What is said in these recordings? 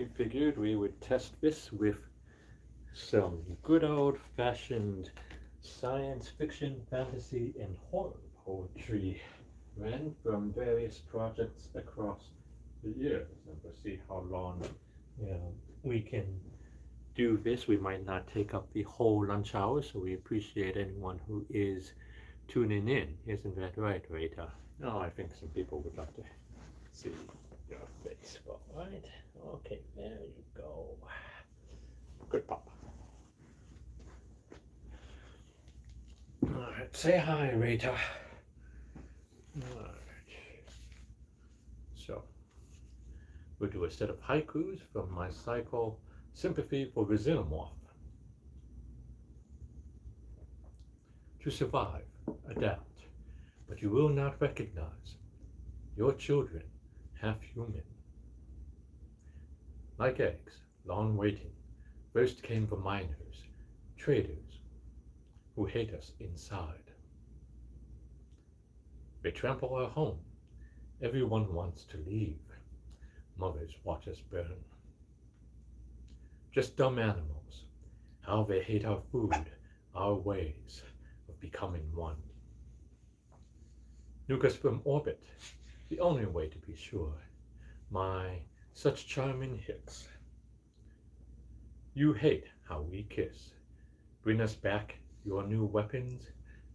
we figured we would test this with some good old-fashioned science fiction, fantasy, and horror poetry ran from various projects across the years, and we'll see how long we can do this. We might not take up the whole lunch hour, so we appreciate anyone who is tuning in. Isn't that right, Reta? Oh, I think some people would like to see your face. All right. Okay, there you go. Good pop. All right, say hi, Reta. All right. So, we'll do a set of haikus from my cycle, Sympathy for the Xenomorph. To survive, adapt, but you will not recognize your children half human. Like eggs, long waiting, first came the miners, traders, who hate us inside. They trample our home. Everyone wants to leave. Mothers watch us burn. Just dumb animals, how they hate our food, our ways of becoming one. Nuke us from orbit, the only way to be sure. My, such charming hicks. You hate how we kiss. Bring us back your new weapons?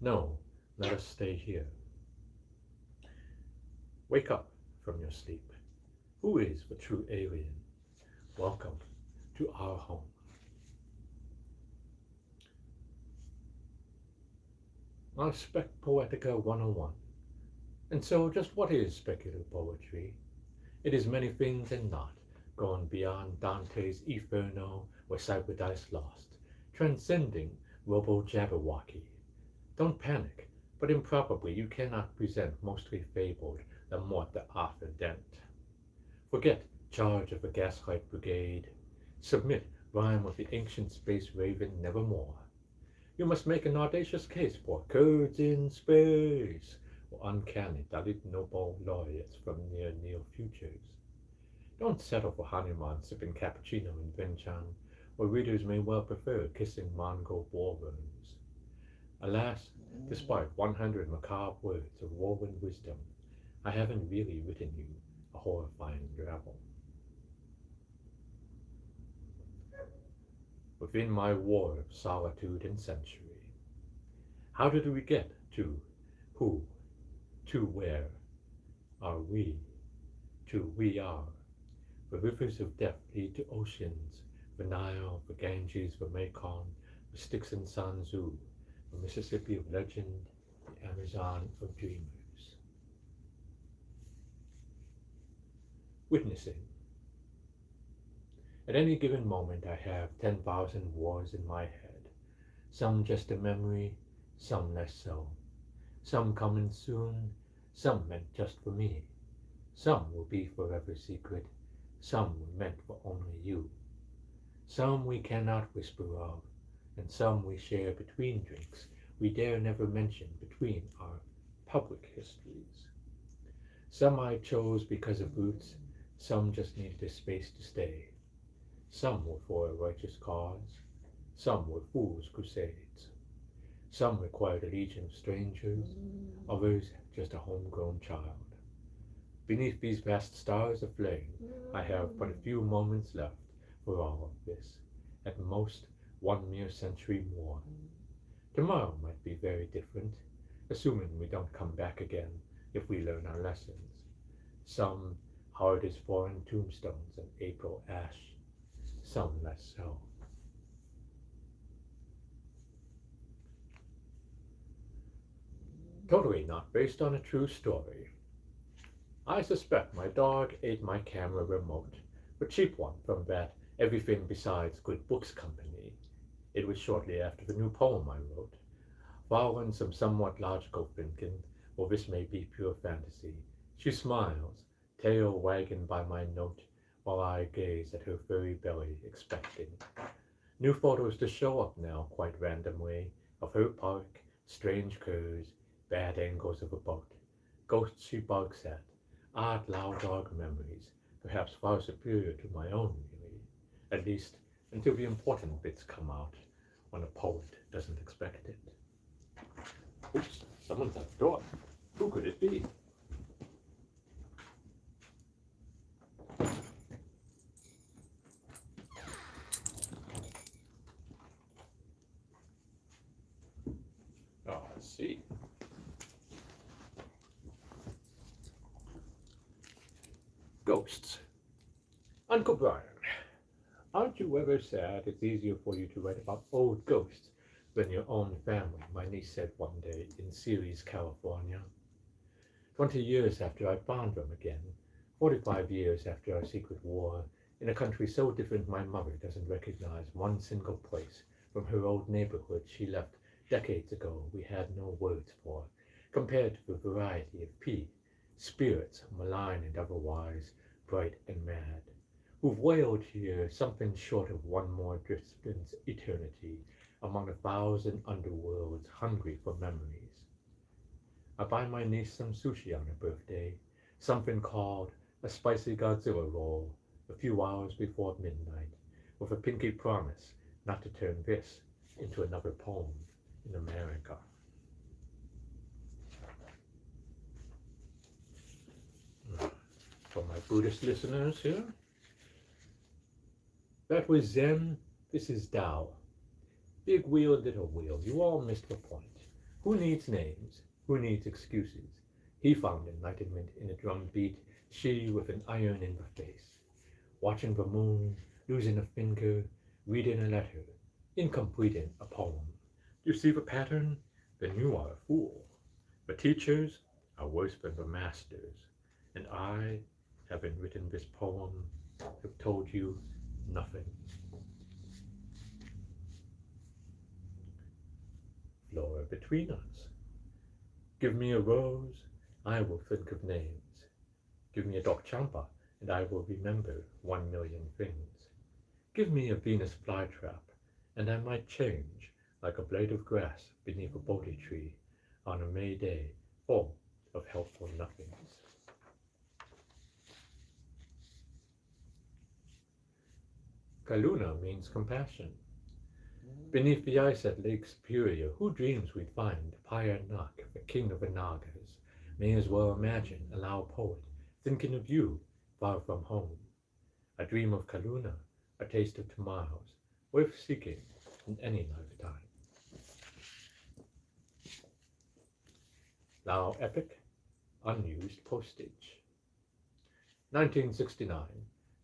No, let us stay here. Wake up from your sleep. Who is the true alien? Welcome to our home. Our Spec Poetica 101. And so, just what is speculative poetry? It is many things and not, going beyond Dante's Inferno or Cyberdice Lost, transcending Robo-Jabberwocky. Don't panic, but improbably you cannot present mostly fabled the morte after dent. Forget charge of a gaslight brigade. Submit rhyme of the ancient space raven nevermore. You must make an audacious case for curds in space, or uncanny Dalit Nobel laureates from near futures. Don't settle for Hanuman sipping cappuccino in Vinchan, or readers may well prefer kissing Mongol war worms. Alas, despite 100 macabre words of woven wisdom, I haven't really written you a horrifying gravel. Within my war of solitude and century, how did we get to who, to where? Are we, to we are? The rivers of death lead to oceans, the Nile, the Ganges, the Mekong, the Styx and Sanzu, the Mississippi of legend, the Amazon of dreamers. Witnessing. At any given moment I have 10,000 wars in my head, some just a memory, some less so. Some coming soon, some meant just for me. Some will be forever secret, some were meant for only you. Some we cannot whisper of, and some we share between drinks we dare never mention between our public histories. Some I chose because of roots, some just needed a space to stay. Some were for a righteous cause, some were fools' crusades. Some required a legion of strangers, others just a homegrown child. Beneath these vast stars aflame, I have but a few moments left for all of this, at most one mere century more. Tomorrow might be very different, assuming we don't come back again if we learn our lessons. Some hard as foreign tombstones and April ash, some less so. Totally not based on a true story. I suspect my dog ate my camera remote, a cheap one from that everything besides good books company. It was shortly after the new poem I wrote. Following some somewhat logical thinking, well, this may be pure fantasy, she smiles, tail wagging by my note, while I gaze at her furry belly, expecting. New photos to show up now, quite randomly, of her park, strange curves, bad angles of a boat, ghosts she barks at, odd loud dog memories, perhaps far superior to my own, at least until the important bits come out when a poet doesn't expect it. Oops, someone's at the door. Who could it be? Oh, let's see. Ghosts. Uncle Brian, aren't you ever sad it's easier for you to write about old ghosts than your own family? My niece said one day in Ceres, California. 20 years after I found them again, 45 years after our secret war, in a country so different my mother doesn't recognize one single place from her old neighborhood she left decades ago we had no words for, compared to the variety of spirits, malign and otherwise, bright and mad, who've wailed here something short of one more distant eternity among 1,000 underworlds hungry for memories. I buy my niece some sushi on her birthday, something called a spicy Godzilla roll, a few hours before midnight, with a pinky promise not to turn this into another poem in America. For my Buddhist listeners here, that was Zen, this is Tao. Big wheel, little wheel, you all missed the point. Who needs names? Who needs excuses? He found enlightenment in a drum beat, she with an iron in the face. Watching the moon, losing a finger, reading a letter, incompleting a poem. You see the pattern? Then you are a fool. The teachers are worse than the masters, and I, having written this poem, have told you nothing. Flora between us. Give me a rose, I will think of names. Give me a dog champa, and I will remember 1,000,000 things. Give me a Venus flytrap, and I might change, like a blade of grass beneath a Bodhi tree, on a May day full of helpful nothings. Kaluna means compassion. Beneath the ice at Lake Superior, who dreams we'd find Payanak, the king of the Nagas, may as well imagine a Lao poet thinking of you far from home. A dream of Kaluna, a taste of tomorrows, worth seeking in any lifetime. Lao epic, unused postage. 1969,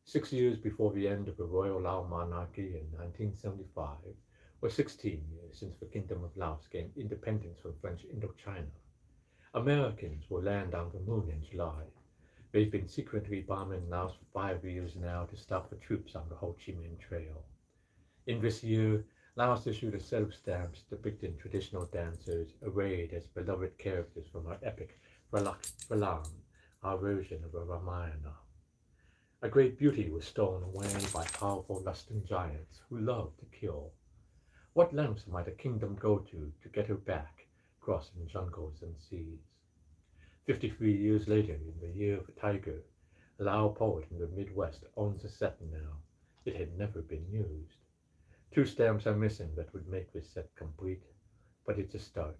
6 years before the end of the Royal Lao monarchy in 1975, or 16 years since the Kingdom of Laos gained independence from French Indochina. Americans will land on the moon in July. They've been secretly bombing Laos for 5 years now to stop the troops on the Ho Chi Minh Trail. In this year, Laos issued a set of stamps depicting traditional dancers arrayed as beloved characters from our epic Phalang, our version of a Ramayana. A great beauty was stolen away by powerful lusting giants who loved to kill. What lengths might a kingdom go to get her back, crossing jungles and seas? 53 years later, in the year of the tiger, a Lao poet in the Midwest owns a set now. It had never been used. 2 stamps are missing that would make this set complete, but it's a start.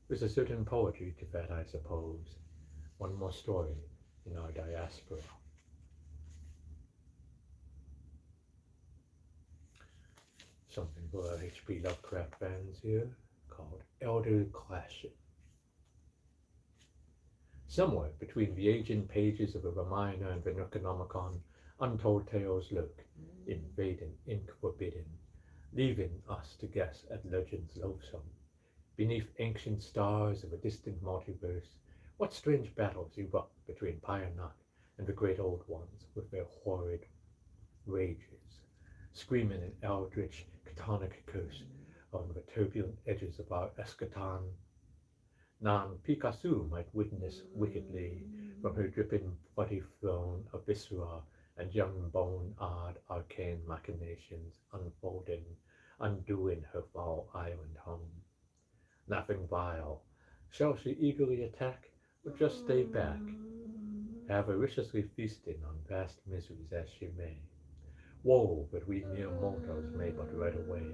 There's a certain poetry to that, I suppose. One more story in our diaspora. Something for our H.P. Lovecraft fans here, called Elder Clashing. Somewhere between the ancient pages of the Ramayana and the Necronomicon, untold tales lurk, invading ink forbidden, leaving us to guess at legends loathsome. Beneath ancient stars of a distant multiverse, what strange battles erupt between Payanak and the great old ones with their horrid rages, screaming an eldritch chthonic curse on the turbulent edges of our eschaton. Nan Picasso might witness wickedly from her dripping bloody throne of viscera and young bone-odd arcane machinations unfolding, undoing her foul island home. Laughing vile, shall she eagerly attack or just stay back, avariciously feasting on vast miseries as she may? woe that we mere mortals may but read away,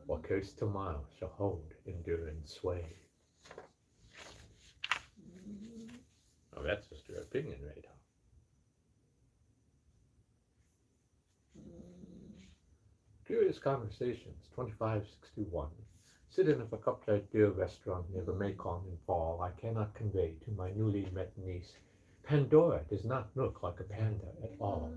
or cursed tomorrow shall hold enduring sway. Oh, that's just your opinion, Reta. Curious Conversations, 2561. Sitting at a cup-tight beer restaurant near the Mekong in fall, I cannot convey to my newly met niece, Pandora does not look like a panda at all,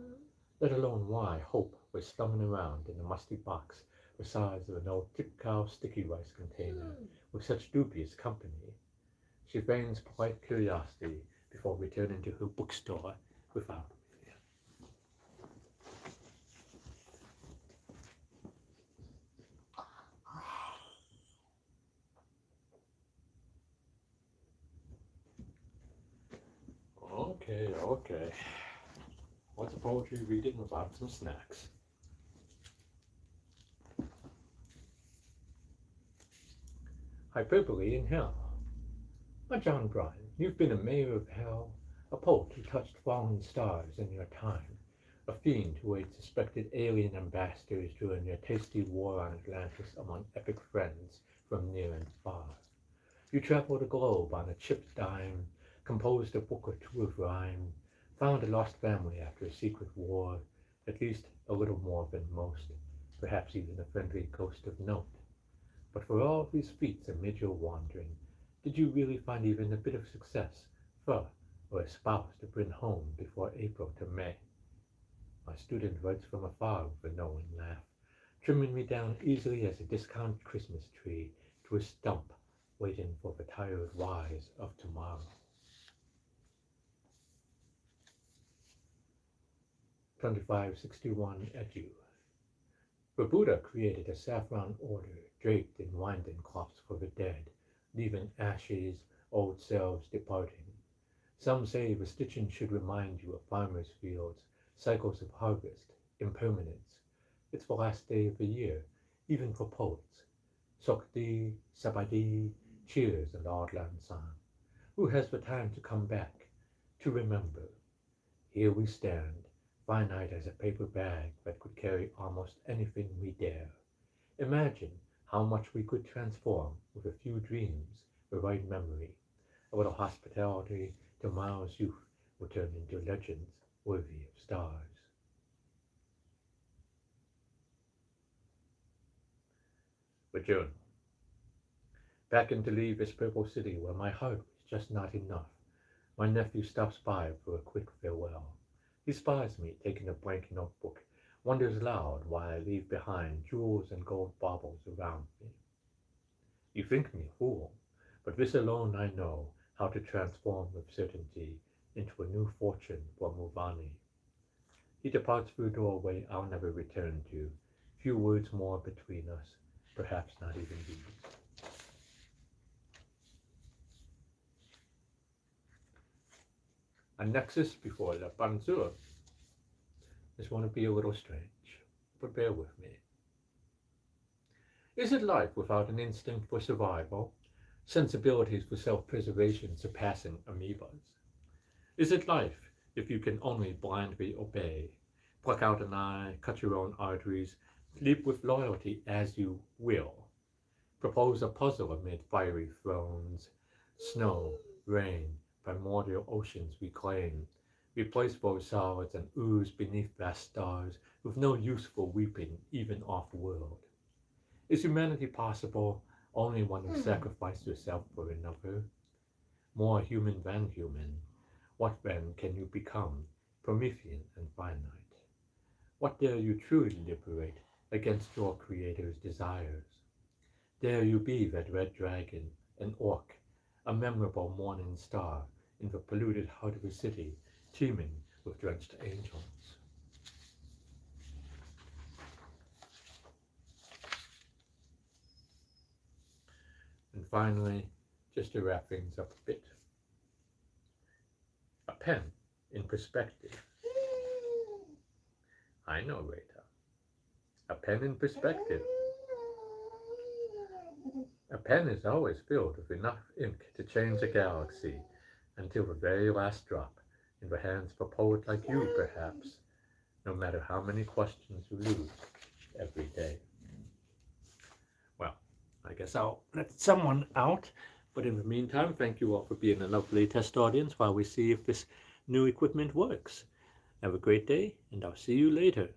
let alone why Hope was slumming around in a musty box the size of an old tip-cow sticky rice container with such dubious company. She feigns polite curiosity before returning to her bookstore without Okay. What's a poetry reading without some snacks? Hyperbole in Hell. My John Bryan, you've been a mayor of hell, a poet who touched fallen stars in your time, a fiend who ate suspected alien ambassadors during your tasty war on Atlantis among epic friends from near and far. You traveled a globe on a chipped dime, composed a book or two of rhyme, found a lost family after a secret war, at least a little more than most, perhaps even a friendly ghost of note. But for all these feats amid your wandering, did you really find even a bit of success, for or a spouse to bring home before April to May? My student writes from afar with a knowing laugh, trimming me down easily as a discount Christmas tree to a stump, waiting for the tired wise of tomorrow. 2561 Edu. The Buddha created a saffron order draped in winding cloths for the dead, leaving ashes, old selves departing. Some say the stitching should remind you of farmers' fields, cycles of harvest, impermanence. It's the last day of the year, even for poets. Sokdi, Sabadi, cheers and auld lang syne. Who has the time to come back, to remember? Here we stand, finite as a paper bag that could carry almost anything we dare. Imagine how much we could transform with a few dreams, the right memory. A little hospitality, tomorrow's youth will turn into legends worthy of stars. The Journal. Packing to leave this purple city where my heart was just not enough. My nephew stops by for a quick farewell. He spies me taking a blank notebook, wonders loud why I leave behind jewels and gold baubles around me. You think me a fool, but this alone I know how to transform with certainty into a new fortune for Muvani. He departs through a doorway I'll never return to, few words more between us, perhaps not even these. A nexus before La Panzur. This one will be a little strange, but bear with me. Is it life without an instinct for survival, sensibilities for self-preservation surpassing amoebas? Is it life if you can only blindly obey, pluck out an eye, cut your own arteries, sleep with loyalty as you will, propose a puzzle amid fiery thrones, snow, rain, primordial oceans reclaim, replace those solids and ooze beneath vast stars with no useful weeping even off-world? Is humanity possible only when you sacrifice yourself for another? More human than human, what then can you become, Promethean and finite? What dare you truly liberate against your creator's desires? Dare you be that red dragon, an orc, a memorable morning star in the polluted heart of a city teeming with drenched angels? And finally, just to wrap things up a bit, a pen in perspective. I know, Reta. A pen in perspective. A pen is always filled with enough ink to change a galaxy until the very last drop, in the hands of a poet like you, perhaps, no matter how many questions you lose every day. Well, I guess I'll let someone out, but in the meantime, thank you all for being a lovely test audience while we see if this new equipment works. Have a great day, and I'll see you later.